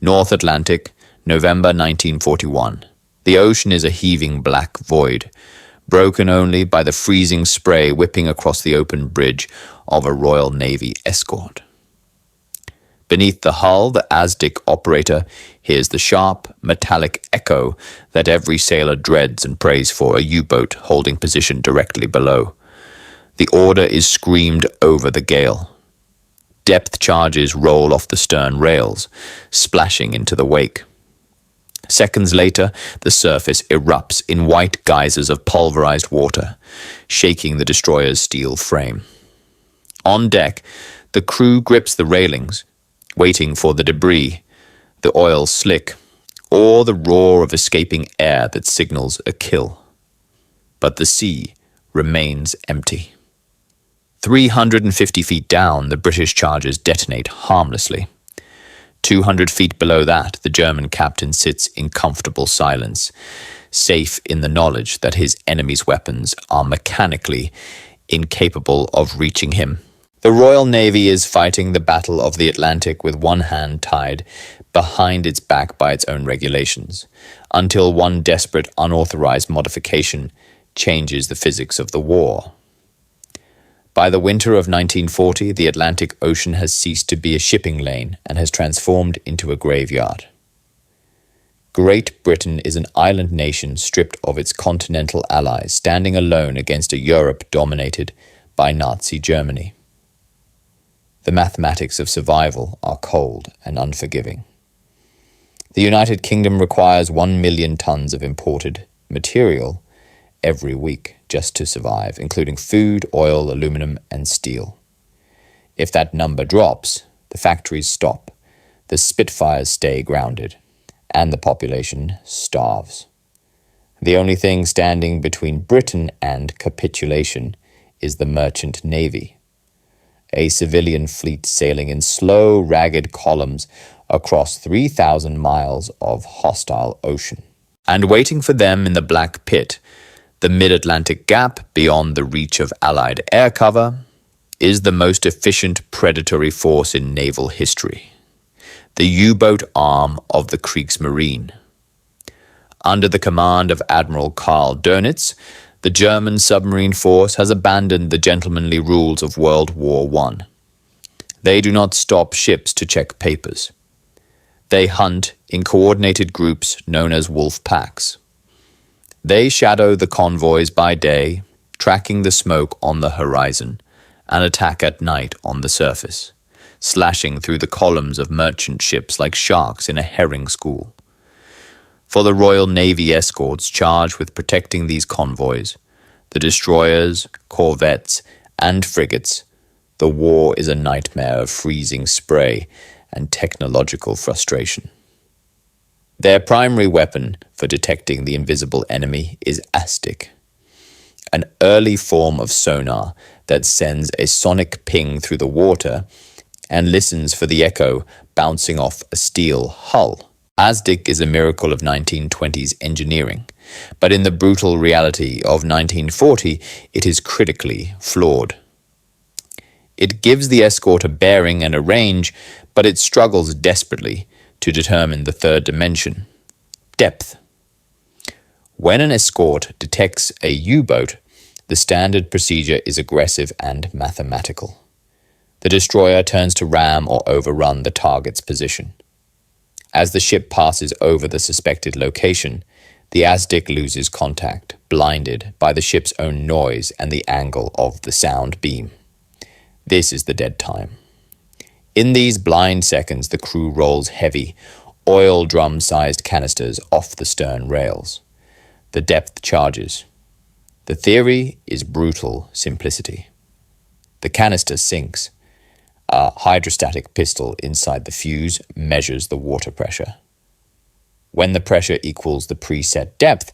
North Atlantic, November 1941. The ocean is a heaving black void, broken only by the freezing spray whipping across the open bridge of a Royal Navy Escort. Beneath the hull, the ASDIC operator hears the sharp, metallic echo that every sailor dreads and prays for, a U-boat holding position directly below. The order is screamed over the gale. Depth charges roll off the stern rails, splashing into the wake. Seconds later, the surface erupts in white geysers of pulverized water, shaking the destroyer's steel frame. On deck, the crew grips the railings, waiting for the debris, the oil slick, or the roar of escaping air that signals a kill. But the sea remains empty. 350 feet down, the British charges detonate harmlessly. 200 feet below that, the German captain sits in comfortable silence, safe in the knowledge that his enemy's weapons are mechanically incapable of reaching him. The Royal Navy is fighting the Battle of the Atlantic with one hand tied behind its back by its own regulations, until one desperate unauthorized modification changes the physics of the war. By the winter of 1940, the Atlantic Ocean has ceased to be a shipping lane and has transformed into a graveyard. Great Britain is an island nation stripped of its continental allies, standing alone against a Europe dominated by Nazi Germany. The mathematics of survival are cold and unforgiving. The United Kingdom requires 1 million tons of imported material every week just to survive, including food, oil, aluminum, and steel. If that number drops, the factories stop, the Spitfires stay grounded, and the population starves. The only thing standing between Britain and capitulation is the merchant navy, a civilian fleet sailing in slow, ragged columns across 3,000 miles of hostile ocean. And waiting for them in the Black Pit, the mid-Atlantic gap beyond the reach of Allied air cover, is the most efficient predatory force in naval history, the U-boat arm of the Kriegsmarine. Under the command of Admiral Karl Dönitz, the German submarine force has abandoned the gentlemanly rules of World War I. They do not stop ships to check papers. They hunt in coordinated groups known as wolf packs. They shadow the convoys by day, tracking the smoke on the horizon, and attack at night on the surface, slashing through the columns of merchant ships like sharks in a herring school. For the Royal Navy escorts charged with protecting these convoys, the destroyers, corvettes, and frigates, the war is a nightmare of freezing spray and technological frustration. Their primary weapon for detecting the invisible enemy is ASDIC, an early form of sonar that sends a sonic ping through the water and listens for the echo bouncing off a steel hull. ASDIC is a miracle of 1920s engineering, but in the brutal reality of 1940, it is critically flawed. It gives the Escort a bearing and a range, but it struggles desperately to determine the third dimension, depth. When an Escort detects a U-boat, the standard procedure is aggressive and mathematical. The destroyer turns to ram or overrun the target's position. As the ship passes over the suspected location, the ASDIC loses contact, blinded by the ship's own noise and the angle of the sound beam. This is the dead time. In these blind seconds, the crew rolls heavy, oil drum-sized canisters off the stern rails. The depth charges. The theory is brutal simplicity. The canister sinks. A hydrostatic pistol inside the fuse measures the water pressure. When the pressure equals the preset depth,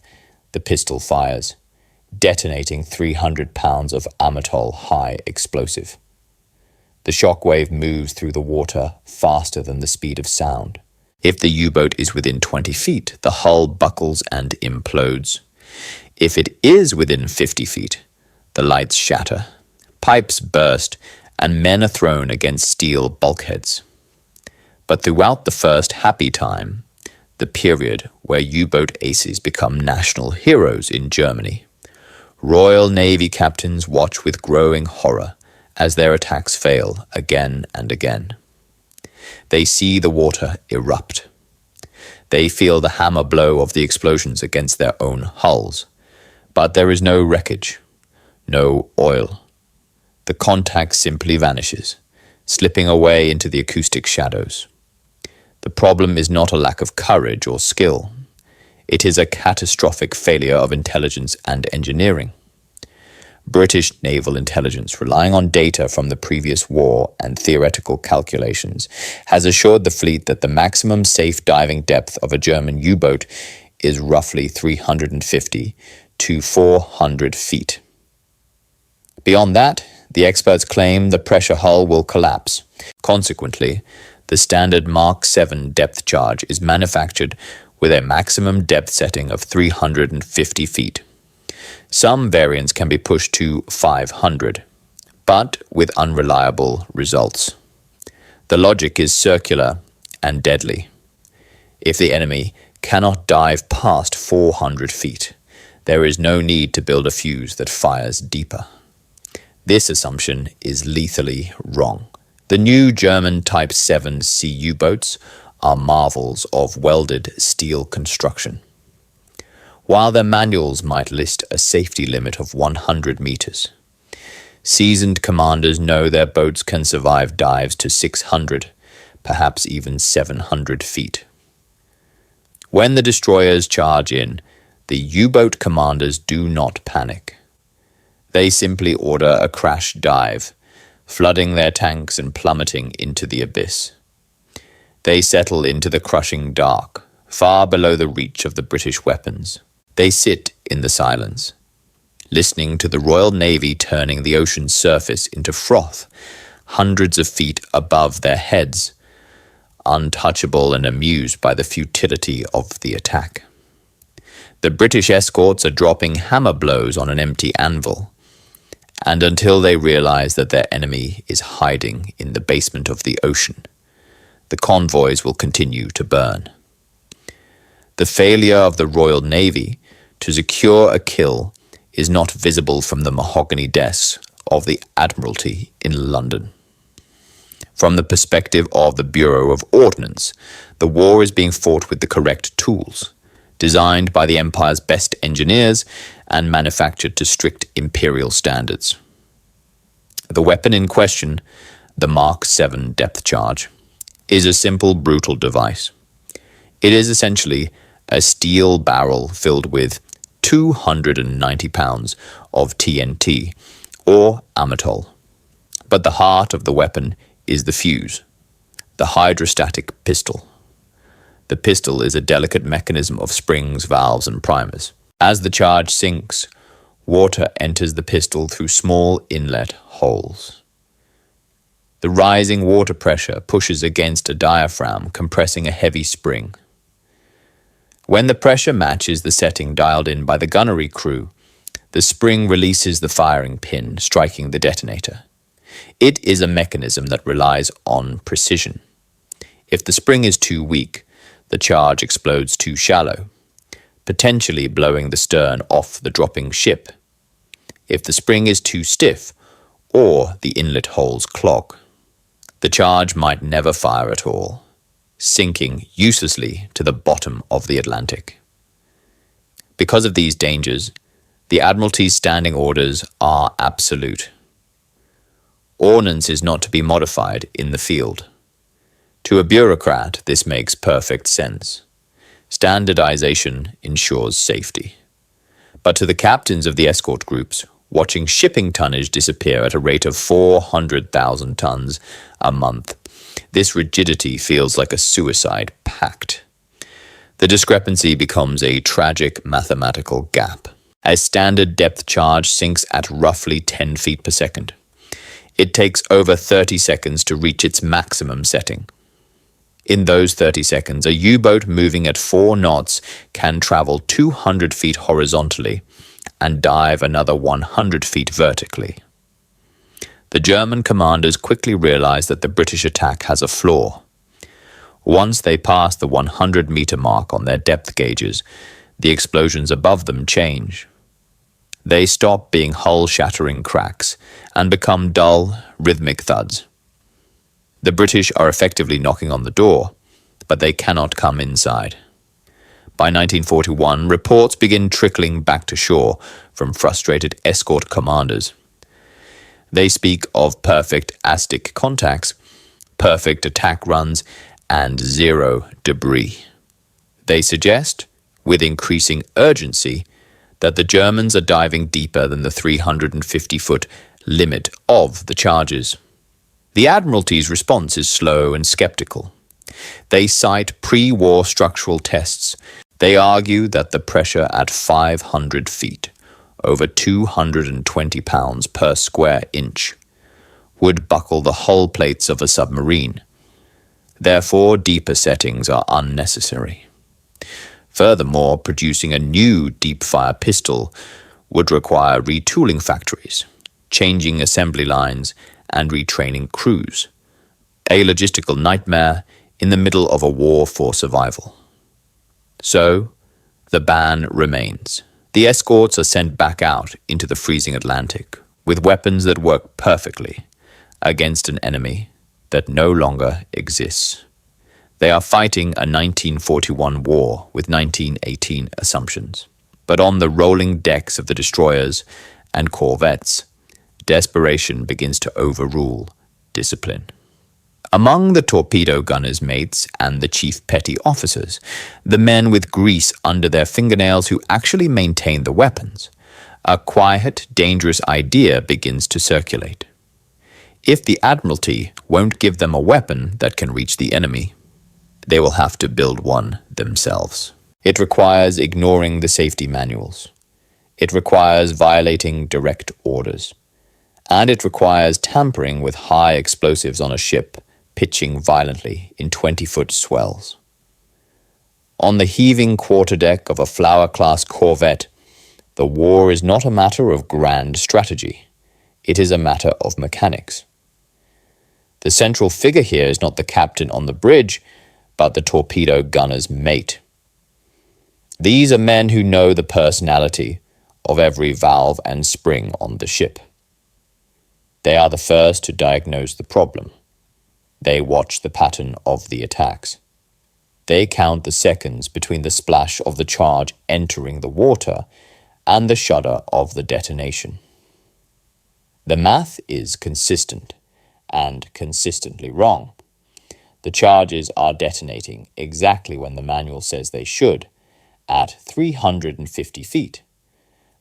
the pistol fires, detonating 300 pounds of Amatol high explosive. The shockwave moves through the water faster than the speed of sound. If the U-boat is within 20 feet, the hull buckles and implodes. If it is within 50 feet, the lights shatter, pipes burst, and men are thrown against steel bulkheads. But throughout the first happy time, the period where U-boat aces become national heroes in Germany, Royal Navy captains watch with growing horror as their attacks fail again and again. They see the water erupt. They feel the hammer blow of the explosions against their own hulls. But there is no wreckage, no oil. The contact simply vanishes, slipping away into the acoustic shadows. The problem is not a lack of courage or skill. It is a catastrophic failure of intelligence and engineering. British naval intelligence, relying on data from the previous war and theoretical calculations, has assured the fleet that the maximum safe diving depth of a German U-boat is roughly 350 to 400 feet. Beyond that, the experts claim the pressure hull will collapse. Consequently, the standard Mark VII depth charge is manufactured with a maximum depth setting of 350 feet. Some variants can be pushed to 500, but with unreliable results. The logic is circular and deadly. If the enemy cannot dive past 400 feet, there is no need to build a fuse that fires deeper. This assumption is lethally wrong. The new German Type VIIC U-boats are marvels of welded steel construction. While their manuals might list a safety limit of 100 meters, seasoned commanders know their boats can survive dives to 600, perhaps even 700 feet. When the destroyers charge in, the U-boat commanders do not panic. They simply order a crash dive, flooding their tanks and plummeting into the abyss. They settle into the crushing dark, far below the reach of the British weapons. They sit in the silence, listening to the Royal Navy turning the ocean's surface into froth hundreds of feet above their heads, untouchable and amused by the futility of the attack. The British escorts are dropping hammer blows on an empty anvil, and until they realize that their enemy is hiding in the basement of the ocean, the convoys will continue to burn. The failure of the Royal Navy to secure a kill is not visible from the mahogany desks of the Admiralty in London. From the perspective of the Bureau of Ordnance, the war is being fought with the correct tools, designed by the Empire's best engineers and manufactured to strict imperial standards. The weapon in question, the Mark VII depth charge, is a simple, brutal device. It is essentially a steel barrel filled with 290 pounds of TNT, or amatol. But the heart of the weapon is the fuse, the hydrostatic pistol. The pistol is a delicate mechanism of springs, valves, and primers. As the charge sinks, water enters the pistol through small inlet holes. The rising water pressure pushes against a diaphragm, compressing a heavy spring. When the pressure matches the setting dialed in by the gunnery crew, the spring releases the firing pin, striking the detonator. It is a mechanism that relies on precision. If the spring is too weak, the charge explodes too shallow, potentially blowing the stern off the dropping ship. If the spring is too stiff, or the inlet holes clog, the charge might never fire at all, sinking uselessly to the bottom of the Atlantic. Because of these dangers, the Admiralty's standing orders are absolute. Ordnance is not to be modified in the field. To a bureaucrat, this makes perfect sense. Standardization ensures safety. But to the captains of the escort groups, watching shipping tonnage disappear at a rate of 400,000 tons a month, this rigidity feels like a suicide pact. The discrepancy becomes a tragic mathematical gap. A standard depth charge sinks at roughly 10 feet per second. It takes over 30 seconds to reach its maximum setting. In those 30 seconds, a U-boat moving at 4 knots can travel 200 feet horizontally and dive another 100 feet vertically. The German commanders quickly realize that the British attack has a flaw. Once they pass the 100-meter mark on their depth gauges, the explosions above them change. They stop being hull-shattering cracks and become dull, rhythmic thuds. The British are effectively knocking on the door, but they cannot come inside. By 1941, reports begin trickling back to shore from frustrated escort commanders. They speak of perfect ASDIC contacts, perfect attack runs, and zero debris. They suggest, with increasing urgency, that the Germans are diving deeper than the 350-foot limit of the charges. The Admiralty's response is slow and skeptical. They cite pre-war structural tests. They argue that the pressure at 500 feet, over 220 pounds per square inch, would buckle the hull plates of a submarine. Therefore, deeper settings are unnecessary. Furthermore, producing a new deep-fire pistol would require retooling factories, changing assembly lines, and retraining crews. A logistical nightmare in the middle of a war for survival. So, the ban remains. The escorts are sent back out into the freezing Atlantic with weapons that work perfectly against an enemy that no longer exists. They are fighting a 1941 war with 1918 assumptions. But on the rolling decks of the destroyers and corvettes, desperation begins to overrule discipline. Among the torpedo gunners' mates and the chief petty officers, the men with grease under their fingernails who actually maintain the weapons, a quiet, dangerous idea begins to circulate. If the Admiralty won't give them a weapon that can reach the enemy, they will have to build one themselves. It requires ignoring the safety manuals. It requires violating direct orders. And it requires tampering with high explosives on a ship pitching violently in 20-foot swells. On the heaving quarterdeck of a Flower-class corvette, the war is not a matter of grand strategy. It is a matter of mechanics. The central figure here is not the captain on the bridge, but the torpedo gunner's mate. These are men who know the personality of every valve and spring on the ship. They are the first to diagnose the problem. They watch the pattern of the attacks. They count the seconds between the splash of the charge entering the water and the shudder of the detonation. The math is consistent and consistently wrong. The charges are detonating exactly when the manual says they should, at 350 feet.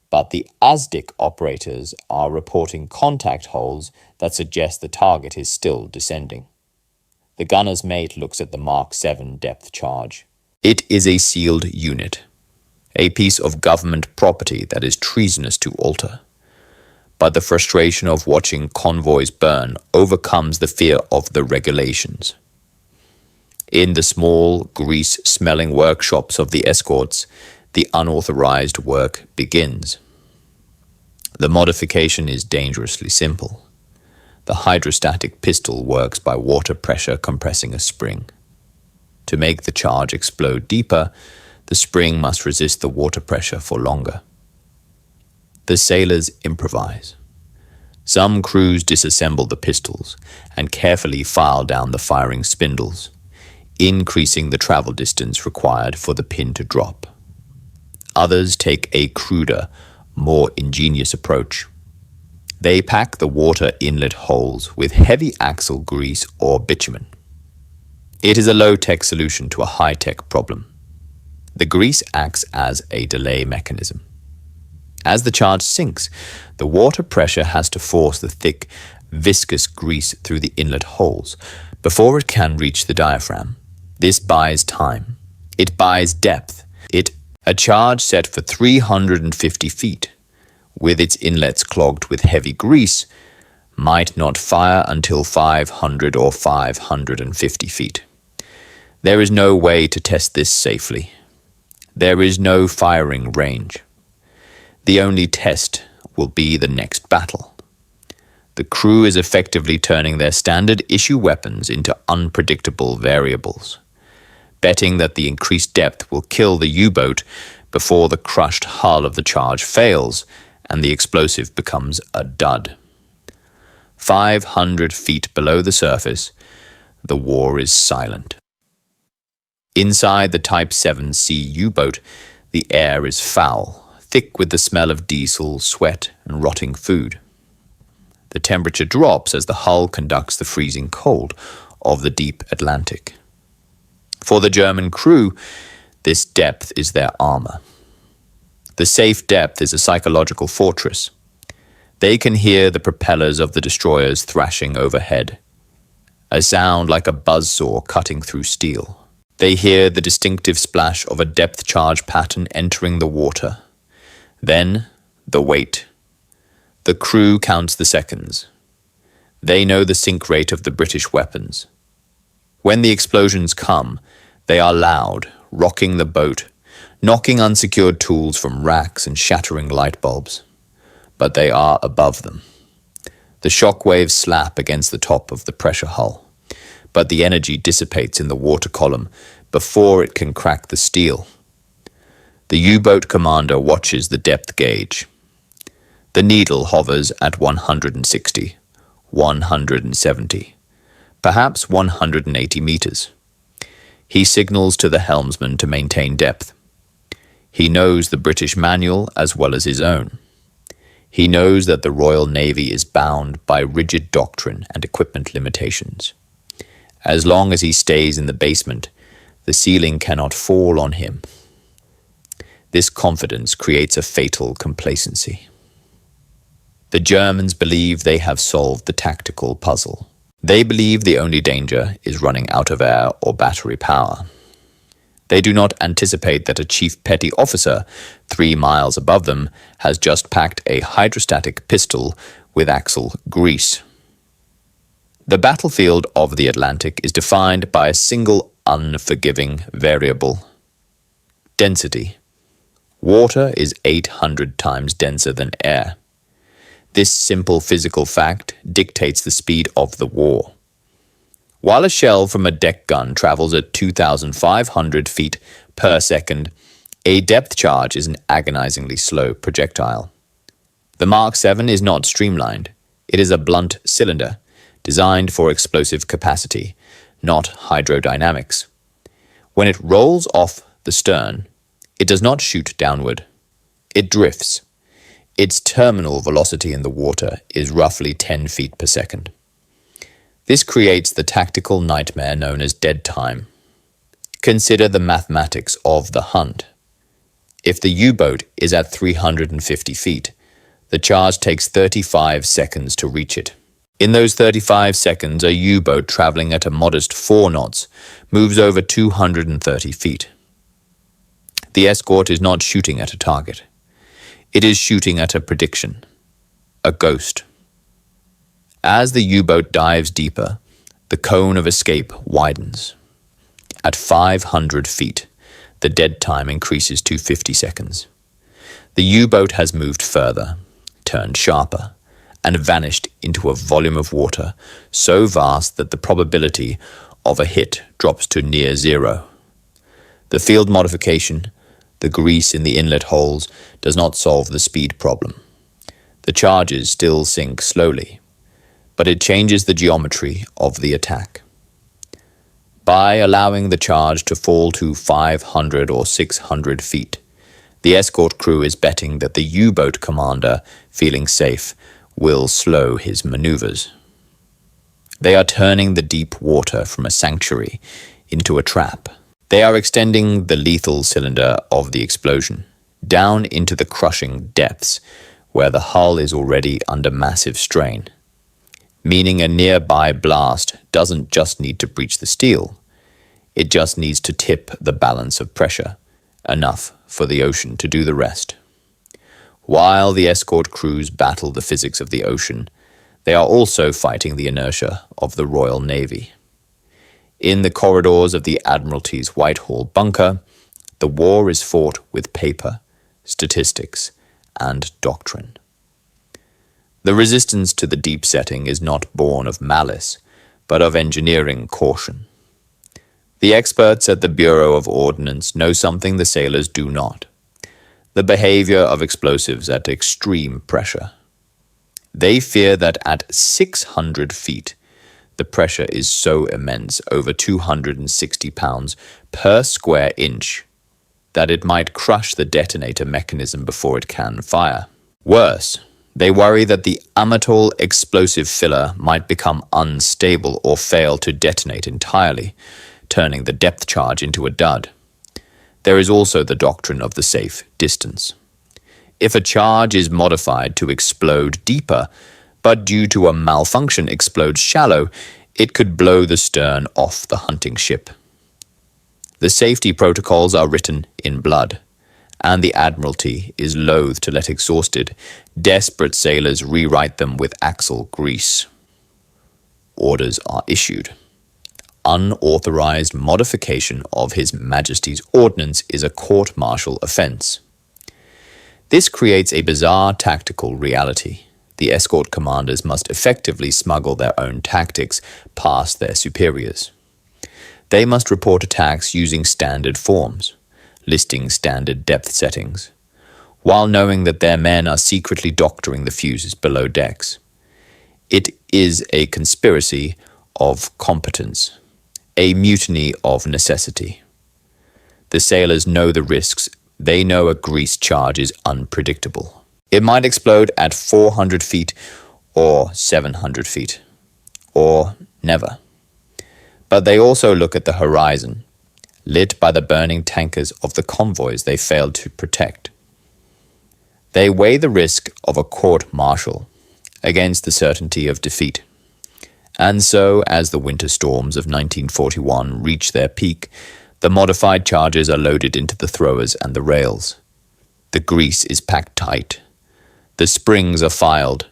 But the ASDIC operators are reporting contact holes that suggest the target is still descending. The gunner's mate looks at the Mark VII depth charge. It is a sealed unit, a piece of government property that is treasonous to alter. But the frustration of watching convoys burn overcomes the fear of the regulations. In the small, grease-smelling workshops of the escorts, the unauthorized work begins. The modification is dangerously simple. The hydrostatic pistol works by water pressure compressing a spring. To make the charge explode deeper, the spring must resist the water pressure for longer. The sailors improvise. Some crews disassemble the pistols and carefully file down the firing spindles, increasing the travel distance required for the pin to drop. Others take a cruder, more ingenious approach. They pack the water inlet holes with heavy axle grease or bitumen. It is a low-tech solution to a high-tech problem. The grease acts as a delay mechanism. As the charge sinks, the water pressure has to force the thick, viscous grease through the inlet holes before it can reach the diaphragm. This buys time. It buys depth. A charge set for 350 feet, with its inlets clogged with heavy grease, might not fire until 500 or 550 feet. There is no way to test this safely. There is no firing range. The only test will be the next battle. The crew is effectively turning their standard issue weapons into unpredictable variables. betting that the increased depth will kill the U-boat before the crushed hull of the charge fails and the explosive becomes a dud. 500 feet below the surface, the war is silent. Inside the Type VIIC U-boat, the air is foul, thick with the smell of diesel, sweat, and rotting food. The temperature drops as the hull conducts the freezing cold of the deep Atlantic. For the German crew, this depth is their armor. The safe depth is a psychological fortress. They can hear the propellers of the destroyers thrashing overhead, a sound like a buzzsaw cutting through steel. They hear the distinctive splash of a depth charge pattern entering the water. Then, the wait. The crew counts the seconds. They know the sink rate of the British weapons. When the explosions come, they are loud, rocking the boat, knocking unsecured tools from racks and shattering light bulbs. But they are above them. The shock waves slap against the top of the pressure hull, but the energy dissipates in the water column before it can crack the steel. The U-boat commander watches the depth gauge. The needle hovers at 160, 170, perhaps 180 meters. He signals to the helmsman to maintain depth. He knows the British manual as well as his own. He knows that the Royal Navy is bound by rigid doctrine and equipment limitations. As long as he stays in the basement, the ceiling cannot fall on him. This confidence creates a fatal complacency. The Germans believe they have solved the tactical puzzle. They believe the only danger is running out of air or battery power. They do not anticipate that a chief petty officer 3 miles above them has just packed a hydrostatic pistol with axle grease. The battlefield of the Atlantic is defined by a single unforgiving variable: density. Water is 800 times denser than air. This simple physical fact dictates the speed of the war. While a shell from a deck gun travels at 2,500 feet per second, a depth charge is an agonizingly slow projectile. The Mark VII is not streamlined. It is a blunt cylinder, designed for explosive capacity, not hydrodynamics. When it rolls off the stern, it does not shoot downward. It drifts. Its terminal velocity in the water is roughly 10 feet per second. This creates the tactical nightmare known as dead time. Consider the mathematics of the hunt. If the U-boat is at 350 feet, the charge takes 35 seconds to reach it. In those 35 seconds, a U-boat traveling at a modest 4 knots moves over 230 feet. The Escort is not shooting at a target. It is shooting at a prediction, a ghost. As the U-boat dives deeper, the cone of escape widens. At 500 feet, the dead time increases to 50 seconds. The U-boat has moved further, turned sharper, and vanished into a volume of water so vast that the probability of a hit drops to near zero. The field modification, the grease in the inlet holes, does not solve the speed problem. The charges still sink slowly, but it changes the geometry of the attack. By allowing the charge to fall to 500 or 600 feet, the Escort crew is betting that the U-boat commander, feeling safe, will slow his maneuvers. They are turning the deep water from a sanctuary into a trap. They are extending the lethal cylinder of the explosion down into the crushing depths where the hull is already under massive strain, meaning a nearby blast doesn't just need to breach the steel, it just needs to tip the balance of pressure, enough for the ocean to do the rest. While the Escort crews battle the physics of the ocean, they are also fighting the inertia of the Royal Navy. In the corridors of the Admiralty's Whitehall bunker, the war is fought with paper, statistics, and doctrine. The resistance to the deep setting is not born of malice, but of engineering caution. The experts at the Bureau of Ordnance know something the sailors do not: the behavior of explosives at extreme pressure. They fear that at 600 feet, the pressure is so immense, over 260 pounds per square inch, that it might crush the detonator mechanism before it can fire. Worse, they worry that the Admiralty explosive filler might become unstable or fail to detonate entirely, turning the depth charge into a dud. There is also the doctrine of the safe distance. If a charge is modified to explode deeper, but due to a malfunction explodes shallow, it could blow the stern off the hunting ship. The safety protocols are written in blood, and the Admiralty is loath to let exhausted, desperate sailors rewrite them with axle grease. Orders are issued. Unauthorized modification of His Majesty's ordnance is a court-martial offence. This creates a bizarre tactical reality. The escort commanders must effectively smuggle their own tactics past their superiors. They must report attacks using standard forms, listing standard depth settings, while knowing that their men are secretly doctoring the fuses below decks. It is a conspiracy of competence, a mutiny of necessity. The sailors know the risks. They know a grease charge is unpredictable. It might explode at 400 feet or 700 feet, or never. But they also look at the horizon, lit by the burning tankers of the convoys they failed to protect. They weigh the risk of a court-martial against the certainty of defeat. And so, as the winter storms of 1941 reach their peak, the modified charges are loaded into the throwers and the rails. The grease is packed tight. The springs are filed.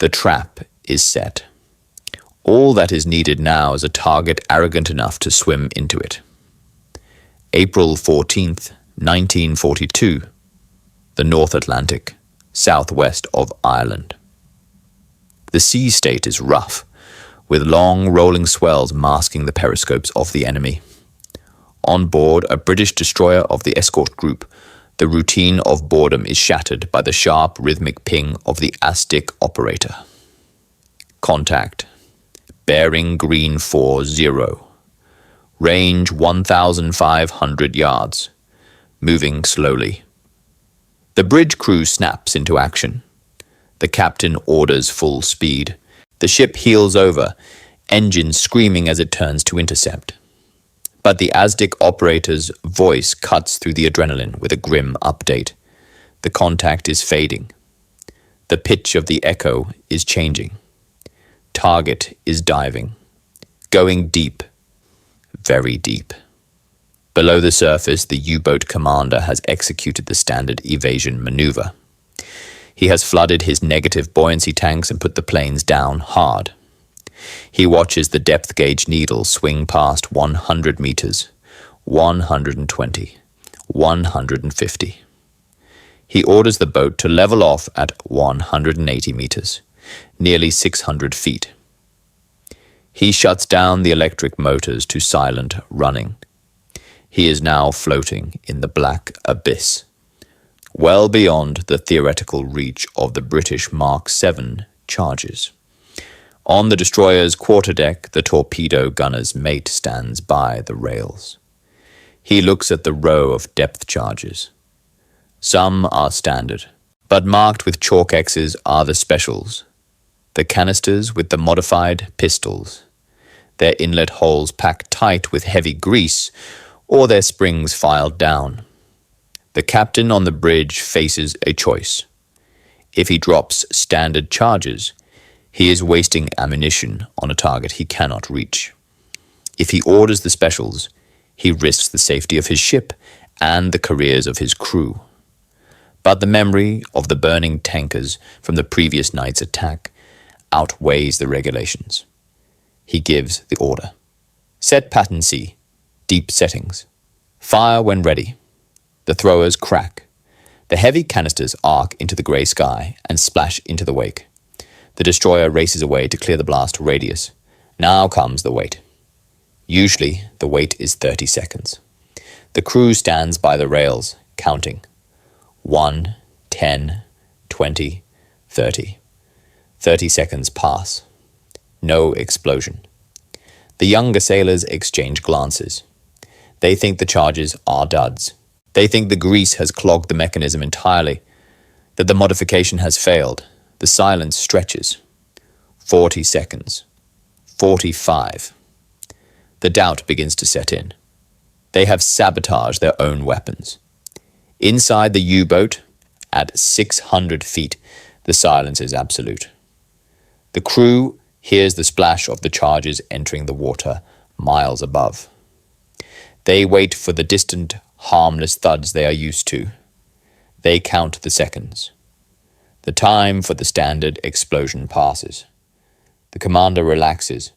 The trap is set. All that is needed now is a target arrogant enough to swim into it. April 14th, 1942. The North Atlantic, southwest of Ireland. The sea state is rough, with long rolling swells masking the periscopes of the enemy. On board a British destroyer of the Escort group, the routine of boredom is shattered by the sharp rhythmic ping of the ASDIC operator. Contact. Bearing green 40. Range 1,500 yards. Moving slowly. The bridge crew snaps into action. The captain orders full speed. The ship heels over, engine screaming as it turns to intercept. But the ASDIC operator's voice cuts through the adrenaline with a grim update. The contact is fading. The pitch of the echo is changing. Target is diving. Going deep. Very deep. Below the surface, the U-boat commander has executed the standard evasion maneuver. He has flooded his negative buoyancy tanks and put the planes down hard. He watches the depth gauge needle swing past 100 meters, 120, 150. He orders the boat to level off at 180 meters, nearly 600 feet. He shuts down the electric motors to silent running. He is now floating in the black abyss, well beyond the theoretical reach of the British Mark VII charges. On the destroyer's quarterdeck, the torpedo gunner's mate stands by the rails. He looks at the row of depth charges. Some are standard, but marked with chalk X's are the specials, the canisters with the modified pistols, their inlet holes packed tight with heavy grease, or their springs filed down. The captain on the bridge faces a choice. If he drops standard charges, he is wasting ammunition on a target he cannot reach. If he orders the specials, he risks the safety of his ship and the careers of his crew. But the memory of the burning tankers from the previous night's attack outweighs the regulations. He gives the order. Set pattern C. Deep settings. Fire when ready. The throwers crack. The heavy canisters arc into the grey sky and splash into the wake. The destroyer races away to clear the blast radius. Now comes the wait. Usually, the wait is 30 seconds. The crew stands by the rails, counting. 1, 10, 20, 30. 30 seconds pass. No explosion. The younger sailors exchange glances. They think the charges are duds. They think the grease has clogged the mechanism entirely, that the modification has failed. The silence stretches. 40 seconds. 45. The doubt begins to set in. They have sabotaged their own weapons. Inside the U-boat, at 600 feet, the silence is absolute. The crew hears the splash of the charges entering the water miles above. They wait for the distant, harmless thuds they are used to. They count the seconds. The time for the standard explosion passes. The commander relaxes,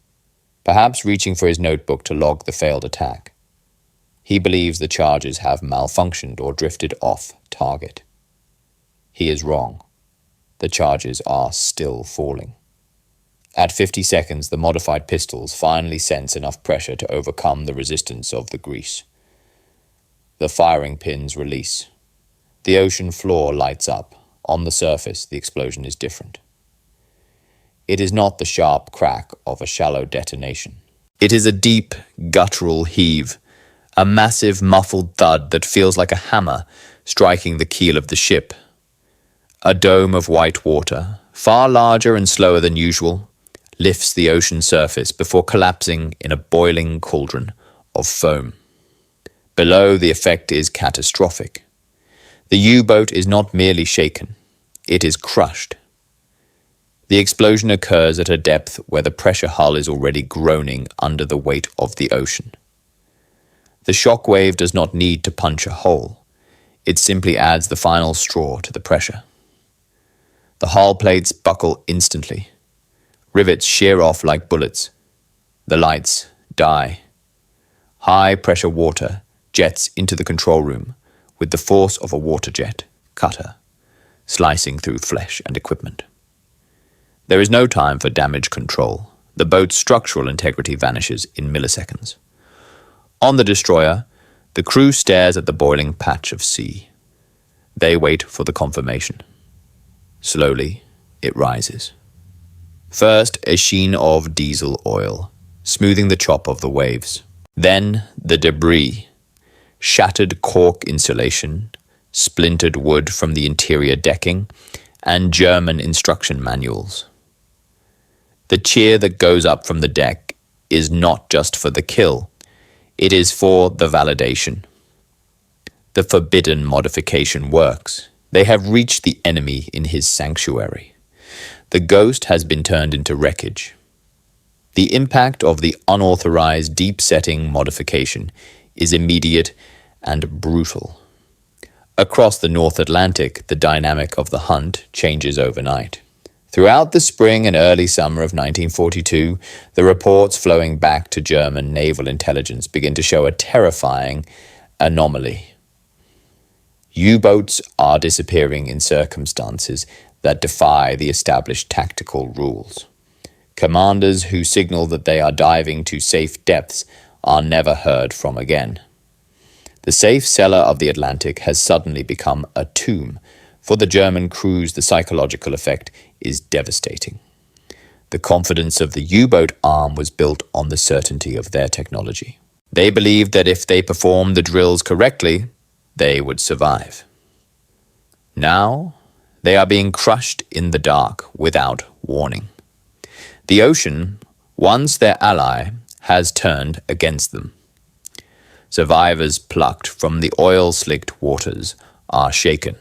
perhaps reaching for his notebook to log the failed attack. He believes the charges have malfunctioned or drifted off target. He is wrong. The charges are still falling. At 50 seconds, the modified pistols finally sense enough pressure to overcome the resistance of the grease. The firing pins release. The ocean floor lights up. On the surface, the explosion is different. It is not the sharp crack of a shallow detonation. It is a deep, guttural heave, a massive, muffled thud that feels like a hammer striking the keel of the ship. A dome of white water, far larger and slower than usual, lifts the ocean surface before collapsing in a boiling cauldron of foam. Below, the effect is catastrophic. The U-boat is not merely shaken, it is crushed. The explosion occurs at a depth where the pressure hull is already groaning under the weight of the ocean. The shock wave does not need to punch a hole. It simply adds the final straw to the pressure. The hull plates buckle instantly. Rivets shear off like bullets. The lights die. High-pressure water jets into the control room with the force of a water jet, cutter, slicing through flesh and equipment. There is no time for damage control. The boat's structural integrity vanishes in milliseconds. On the destroyer, the crew stares at the boiling patch of sea. They wait for the confirmation. Slowly, it rises. First, a sheen of diesel oil, smoothing the chop of the waves. Then, the debris. Shattered cork insulation, splintered wood from the interior decking, and German instruction manuals. The cheer that goes up from the deck is not just for the kill, it is for the validation. The forbidden modification works. They have reached the enemy in his sanctuary. The ghost has been turned into wreckage. The impact of the unauthorized deep-setting modification is immediate and brutal. Across the North Atlantic, the dynamic of the hunt changes overnight. Throughout the spring and early summer of 1942, the reports flowing back to German naval intelligence begin to show a terrifying anomaly. U-boats are disappearing in circumstances that defy the established tactical rules. Commanders who signal that they are diving to safe depths are never heard from again. The safe cellar of the Atlantic has suddenly become a tomb. For the German crews, the psychological effect is devastating. The confidence of the U-boat arm was built on the certainty of their technology. They believed that if they performed the drills correctly, they would survive. Now, they are being crushed in the dark without warning. The ocean, once their ally, has turned against them. Survivors plucked from the oil-slicked waters are shaken,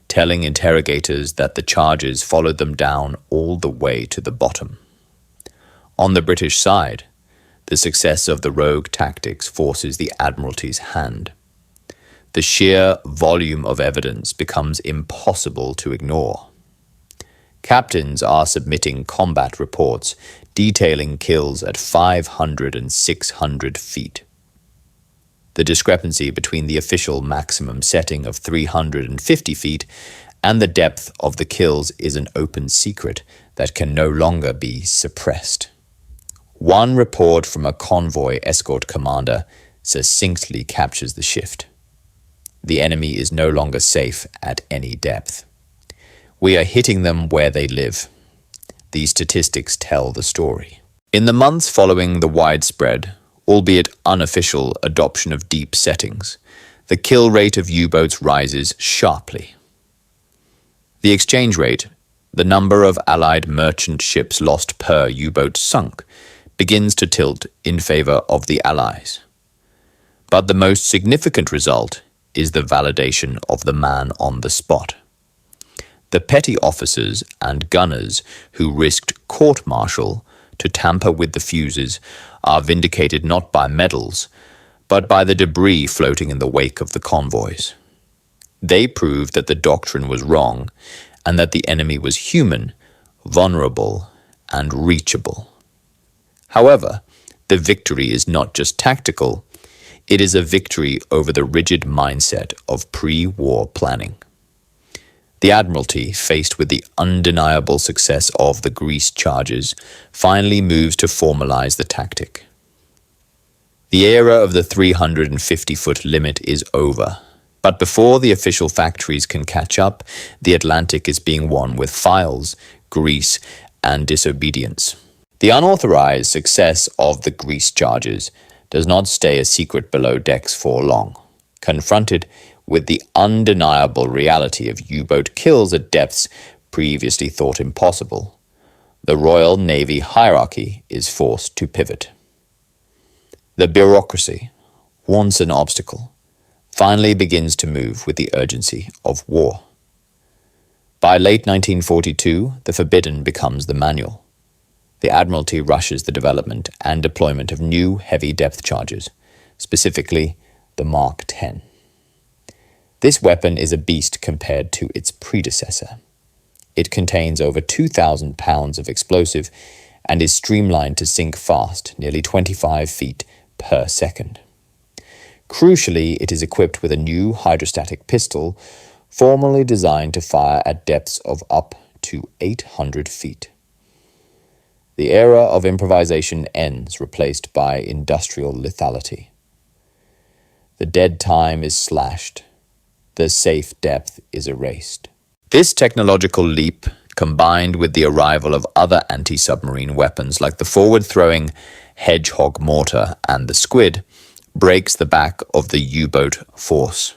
telling interrogators that the charges followed them down all the way to the bottom. On the British side, the success of the rogue tactics forces the Admiralty's hand. The sheer volume of evidence becomes impossible to ignore. Captains are submitting combat reports detailing kills at 500 and 600 feet. The discrepancy between the official maximum setting of 350 feet and the depth of the kills is an open secret that can no longer be suppressed. One report from a convoy escort commander succinctly captures the shift. The enemy is no longer safe at any depth. We are hitting them where they live. These statistics tell the story. In the months following the widespread, albeit unofficial, adoption of deep settings, the kill rate of U-boats rises sharply. The exchange rate, the number of Allied merchant ships lost per U-boat sunk, begins to tilt in favor of the Allies. But the most significant result is the validation of the man on the spot. The petty officers and gunners who risked court-martial to tamper with the fuses are vindicated not by medals, but by the debris floating in the wake of the convoys. They proved that the doctrine was wrong and that the enemy was human, vulnerable, and reachable. However, the victory is not just tactical, it is a victory over the rigid mindset of pre-war planning. The Admiralty, faced with the undeniable success of the grease charges, finally moves to formalize the tactic. The era of the 350-foot limit is over, but before the official factories can catch up, the Atlantic is being won with files, grease, and disobedience. The unauthorized success of the grease charges does not stay a secret below decks for long. Confronted with the undeniable reality of U-boat kills at depths previously thought impossible, the Royal Navy hierarchy is forced to pivot. The bureaucracy, once an obstacle, finally begins to move with the urgency of war. By late 1942, the forbidden becomes the manual. The Admiralty rushes the development and deployment of new heavy depth charges, specifically the Mark X. This weapon is a beast compared to its predecessor. It contains over 2,000 pounds of explosive and is streamlined to sink fast, nearly 25 feet per second. Crucially, it is equipped with a new hydrostatic pistol, formally designed to fire at depths of up to 800 feet. The era of improvisation ends, replaced by industrial lethality. The dead time is slashed. The safe depth is erased. This technological leap, combined with the arrival of other anti-submarine weapons like the forward-throwing Hedgehog mortar and the Squid, breaks the back of the U-boat force.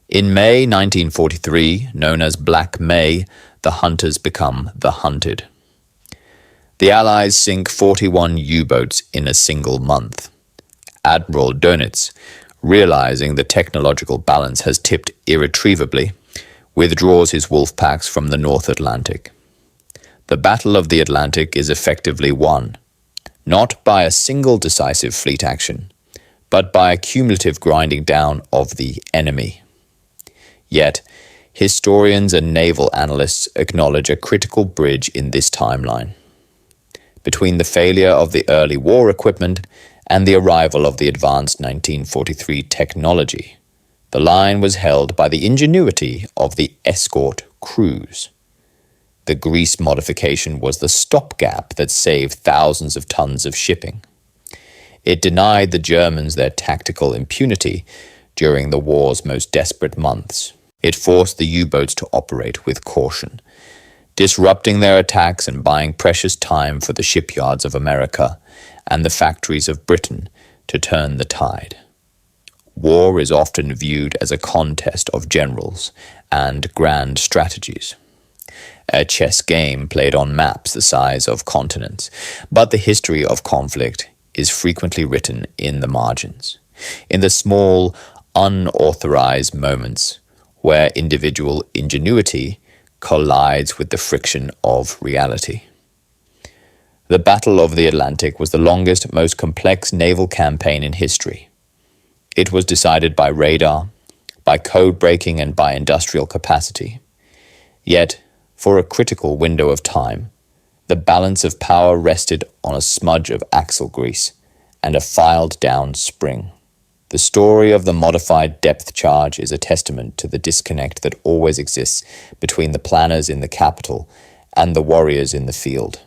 In May 1943, known as Black May, the hunters become the hunted. The Allies sink 41 U-boats in a single month. Admiral Dönitz, realizing the technological balance has tipped irretrievably, withdraws his wolf packs from the North Atlantic. The Battle of the Atlantic is effectively won, not by a single decisive fleet action, but by a cumulative grinding down of the enemy. Yet, historians and naval analysts acknowledge a critical bridge in this timeline. Between the failure of the early war equipment and the arrival of the advanced 1943 technology, the line was held by the ingenuity of the Escort crews. The grease modification was the stopgap that saved thousands of tons of shipping. It denied the Germans their tactical impunity during the war's most desperate months. It forced the U-boats to operate with caution, disrupting their attacks and buying precious time for the shipyards of America and the factories of Britain to turn the tide. War is often viewed as a contest of generals and grand strategies, a chess game played on maps the size of continents, but the history of conflict is frequently written in the margins, in the small, unauthorized moments where individual ingenuity collides with the friction of reality. The Battle of the Atlantic was the longest, most complex naval campaign in history. It was decided by radar, by code breaking, and by industrial capacity. Yet, for a critical window of time, the balance of power rested on a smudge of axle grease and a filed-down spring. The story of the modified depth charge is a testament to the disconnect that always exists between the planners in the capital and the warriors in the field.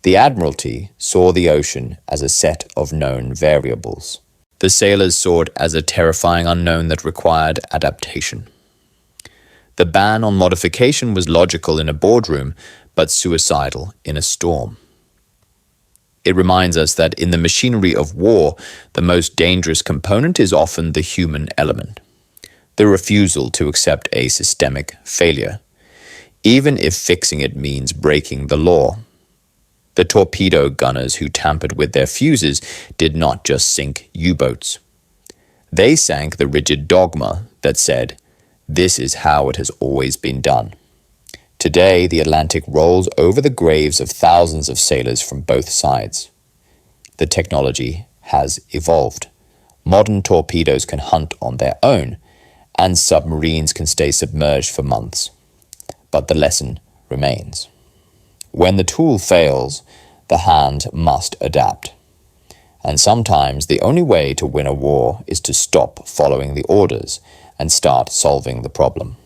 The Admiralty saw the ocean as a set of known variables. The sailors saw it as a terrifying unknown that required adaptation. The ban on modification was logical in a boardroom, but suicidal in a storm. It reminds us that in the machinery of war, the most dangerous component is often the human element, the refusal to accept a systemic failure, even if fixing it means breaking the law. The torpedo gunners who tampered with their fuses did not just sink U-boats. They sank the rigid dogma that said, "This is how it has always been done." Today, the Atlantic rolls over the graves of thousands of sailors from both sides. The technology has evolved. Modern torpedoes can hunt on their own, and submarines can stay submerged for months. But the lesson remains. When the tool fails, the hand must adapt. And sometimes the only way to win a war is to stop following the orders and start solving the problem.